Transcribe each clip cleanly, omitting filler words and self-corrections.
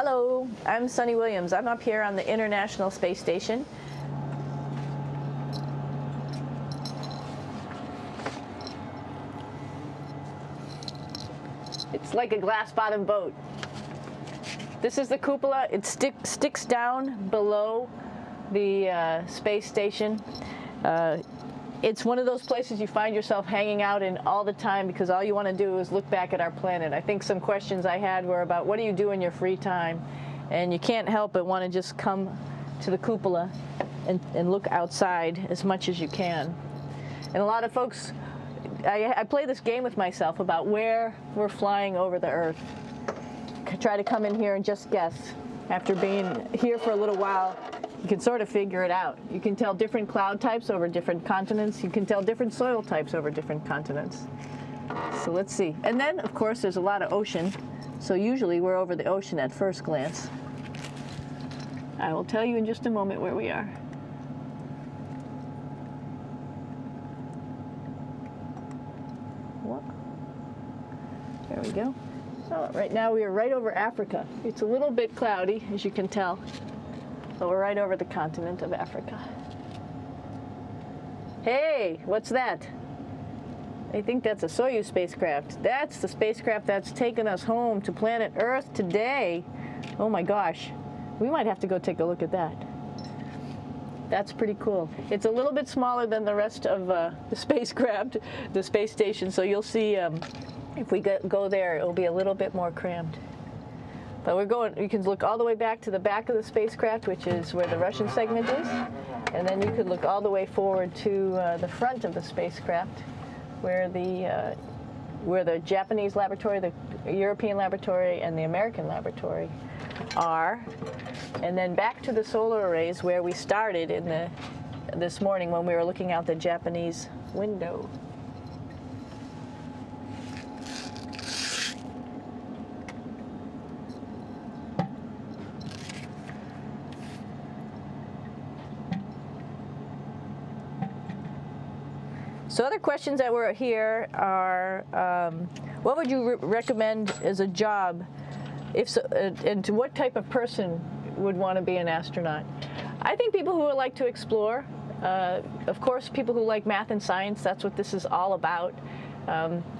Hello, I'm Suni Williams. I'm up here on the International Space Station. It's like a glass-bottom boat. This is the cupola. It sticks down below the space station. It's one of those places you find yourself hanging out in all the time because all you want to do is look back at our planet. I think some questions I had were about what do you do in your free time? And you can't help but want to just come to the cupola and look outside as much as you can. And a lot of folks, I play this game with myself about where we're flying over the Earth. Try to come in here and just guess. After being here for a little while, you can sort of figure it out. You can tell different cloud types over different continents. You can tell different soil types over different continents. So let's see. And then, of course, there's a lot of ocean. So usually we're over the ocean at first glance. I will tell you in just a moment where we are. There we go. So right now we are right over Africa. It's a little bit cloudy, as you can tell. But we're right over the continent of Africa. Hey, what's that? I think that's a Soyuz spacecraft. That's the spacecraft that's taken us home to planet Earth today. Oh my gosh. We might have to go take a look at that. That's pretty cool. It's a little bit smaller than the rest of the spacecraft, the space station, so you'll see if we go there, it'll be a little bit more crammed. But we're going, you can look all the way back to the back of the spacecraft, which is where the Russian segment is. And then you could look all the way forward to the front of the spacecraft, where the Japanese laboratory, the European laboratory, and the American laboratory are. And then back to the solar arrays where we started in this morning when we were looking out the Japanese window. So other questions that were here are, what would you recommend as a job, if so, and to what type of person would want to be an astronaut? I think people who would like to explore, of course people who like math and science, that's what this is all about.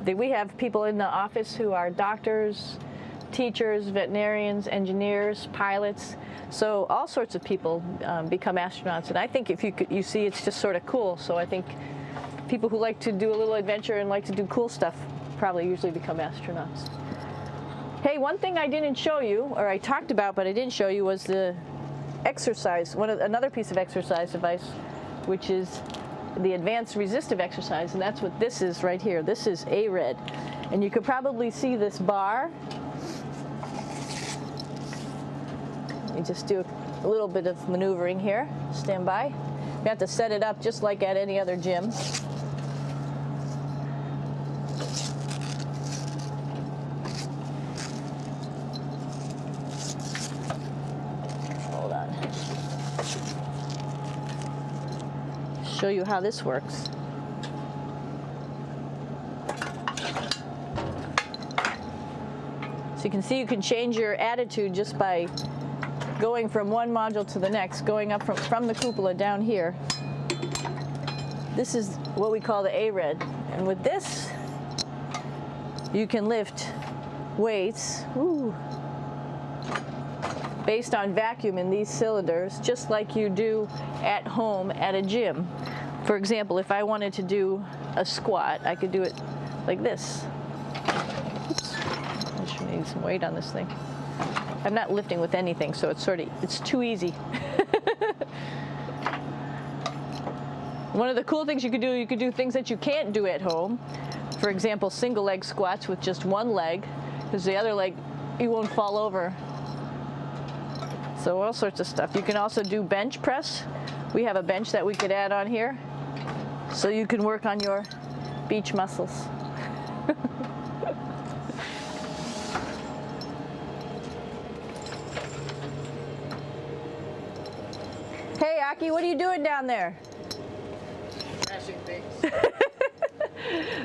We have people in the office who are doctors, teachers, veterinarians, engineers, pilots, so all sorts of people become astronauts. And I think if you see it's just sort of cool, so I think people who like to do a little adventure and like to do cool stuff probably usually become astronauts. Hey, one thing I didn't show you, or I talked about but I didn't show you, was the exercise, another piece of exercise device, which is the Advanced Resistive Exercise, and that's what this is right here. This is ARED. And you could probably see this bar. You just do a little bit of maneuvering here. Stand by. You have to set it up just like at any other gym. Hold on. Show you how this works. So you can see you can change your attitude just by going from one module to the next, going up from the cupola down here. This is what we call the ARED. And with this, you can lift weights based on vacuum in these cylinders, just like you do at home at a gym. For example, if I wanted to do a squat, I could do it like this. Oops. I should need some weight on this thing. I'm not lifting with anything, so it's too easy. One of the cool things you could do things that you can't do at home. For example, single leg squats with just one leg, because the other leg, you won't fall over. So all sorts of stuff. You can also do bench press. We have a bench that we could add on here, so you can work on your beach muscles. Hey, Aki, what are you doing down there? Crashing things.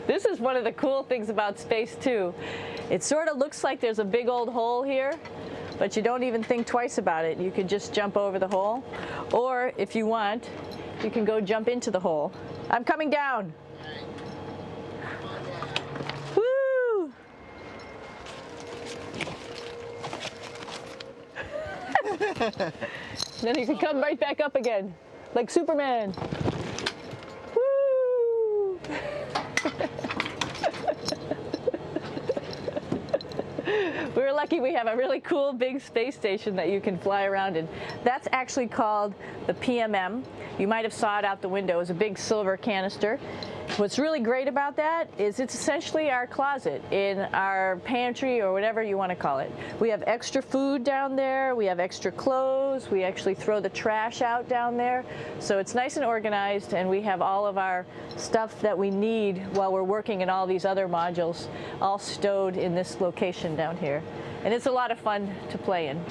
This is one of the cool things about space, too. It sort of looks like there's a big old hole here, but you don't even think twice about it. You could just jump over the hole, or if you want, you can go jump into the hole. I'm coming down. Woo! Then you can come right back up again, like Superman. Woo! We're lucky we have a really cool big space station that you can fly around in. That's actually called the PMM. You might have saw it out the window. It's a big silver canister. What's really great about that is it's essentially our closet in our pantry or whatever you want to call it. We have extra food down there. We have extra clothes. We actually throw the trash out down there. So it's nice and organized, and we have all of our stuff that we need while we're working in all these other modules all stowed in this location down here. And it's a lot of fun to play in.